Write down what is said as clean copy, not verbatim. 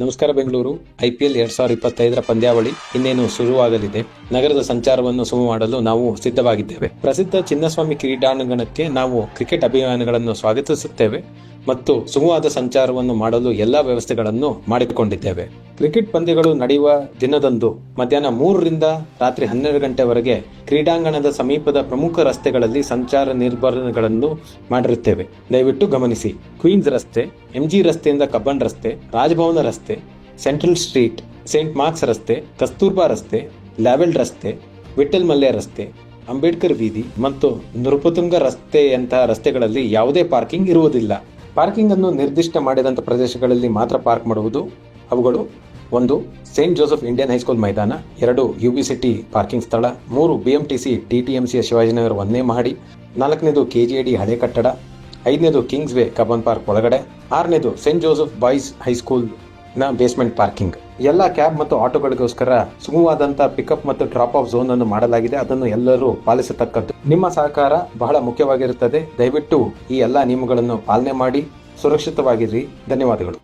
ನಮಸ್ಕಾರ ಬೆಂಗಳೂರು. IPL 2025 ಪಂದ್ಯಾವಳಿ ಇನ್ನೇನು ಶುರುವಾಗಲಿದೆ. ನಗರದ ಸಂಚಾರವನ್ನು ಸುಗಮ ಮಾಡಲು ನಾವು ಸಿದ್ಧವಾಗಿದ್ದೇವೆ. ಪ್ರಸಿದ್ಧ ಚಿನ್ನಸ್ವಾಮಿ ಕ್ರೀಡಾಂಗಣಕ್ಕೆ ನಾವು ಕ್ರಿಕೆಟ್ ಅಭಿಮಾನಿಗಳನ್ನು ಸ್ವಾಗತಿಸುತ್ತೇವೆ ಮತ್ತು ಸುಗಮವಾದ ಸಂಚಾರವನ್ನು ಮಾಡಲು ಎಲ್ಲಾ ವ್ಯವಸ್ಥೆಗಳನ್ನು ಮಾಡಿಕೊಂಡಿದ್ದೇವೆ. ಕ್ರಿಕೆಟ್ ಪಂದ್ಯಗಳು ನಡೆಯುವ ದಿನದಂದು ಮಧ್ಯಾಹ್ನ 3 ರಿಂದ ರಾತ್ರಿ 12 ಗಂಟೆವರೆಗೆ ಕ್ರೀಡಾಂಗಣದ ಸಮೀಪದ ಪ್ರಮುಖ ರಸ್ತೆಗಳಲ್ಲಿ ಸಂಚಾರ ನಿರ್ಬಂಧಗಳನ್ನು ಮಾಡಿರುತ್ತೇವೆ. ದಯವಿಟ್ಟು ಗಮನಿಸಿ. ಕ್ವೀನ್ಸ್ ರಸ್ತೆ, MG ರಸ್ತೆಯಿಂದ ಕಬ್ಬನ್ ರಸ್ತೆ, ರಾಜಭವನ ರಸ್ತೆ, ಸೆಂಟ್ರಲ್ ಸ್ಟ್ರೀಟ್, ಸೇಂಟ್ ಮಾರ್ಕ್ಸ್ ರಸ್ತೆ, ಕಸ್ತೂರ್ಬಾ ರಸ್ತೆ, ಲ್ಯಾವೆಲ್ ರಸ್ತೆ, ವಿಠಲ್ ಮಲ್ಯ ರಸ್ತೆ, ಅಂಬೇಡ್ಕರ್ ಬೀದಿ ಮತ್ತು ನೃಪತುಂಗ ರಸ್ತೆಯಂತಹ ರಸ್ತೆಗಳಲ್ಲಿ ಯಾವುದೇ ಪಾರ್ಕಿಂಗ್ ಇರುವುದಿಲ್ಲ. ಪಾರ್ಕಿಂಗ್ ಅನ್ನು ನಿರ್ದಿಷ್ಟ ಮಾಡಿದಂಥ ಪ್ರದೇಶಗಳಲ್ಲಿ ಮಾತ್ರ ಪಾರ್ಕ್ ಮಾಡುವುದು. ಅವುಗಳು 1. ಸೇಂಟ್ ಜೋಸೆಫ್ ಇಂಡಿಯನ್ ಹೈಸ್ಕೂಲ್ ಮೈದಾನ, 2. UB ಸಿಟಿ ಪಾರ್ಕಿಂಗ್ ಸ್ಥಳ, 3. BMTC TTMCಯ ಶಿವಾಜಿನಗರ 1ನೇ ಮಹಡಿ, 4ನೇದು KGAD ಹಳೆ ಕಟ್ಟಡ, 5ನೇದು ಕಿಂಗ್ಸ್ ವೇ ಕಬ್ಬನ್ ಪಾರ್ಕ್ ಒಳಗಡೆ, 6ನೇದು ಸೇಂಟ್ ಜೋಸೆಫ್ ಬಾಯ್ಸ್ ಹೈಸ್ಕೂಲ್ ನ ಬೇಸ್ಮೆಂಟ್ ಪಾರ್ಕಿಂಗ್. ಎಲ್ಲ ಕ್ಯಾಬ್ ಮತ್ತು ಆಟೋಗಳಿಗೋಸ್ಕರ ಸುಗಮವಾದಂಥ ಪಿಕಪ್ ಮತ್ತು ಡ್ರಾಪ್ ಆಫ್ ಝೋನ್ ಅನ್ನು ಮಾಡಲಾಗಿದೆ. ಅದನ್ನು ಎಲ್ಲರೂ ಪಾಲಿಸತಕ್ಕದ್ದು. ನಿಮ್ಮ ಸಹಕಾರ ಬಹಳ ಮುಖ್ಯವಾಗಿರುತ್ತದೆ. ದಯವಿಟ್ಟು ಈ ಎಲ್ಲ ನಿಯಮಗಳನ್ನು ಪಾಲನೆ ಮಾಡಿ ಸುರಕ್ಷಿತವಾಗಿರಿ. ಧನ್ಯವಾದಗಳು.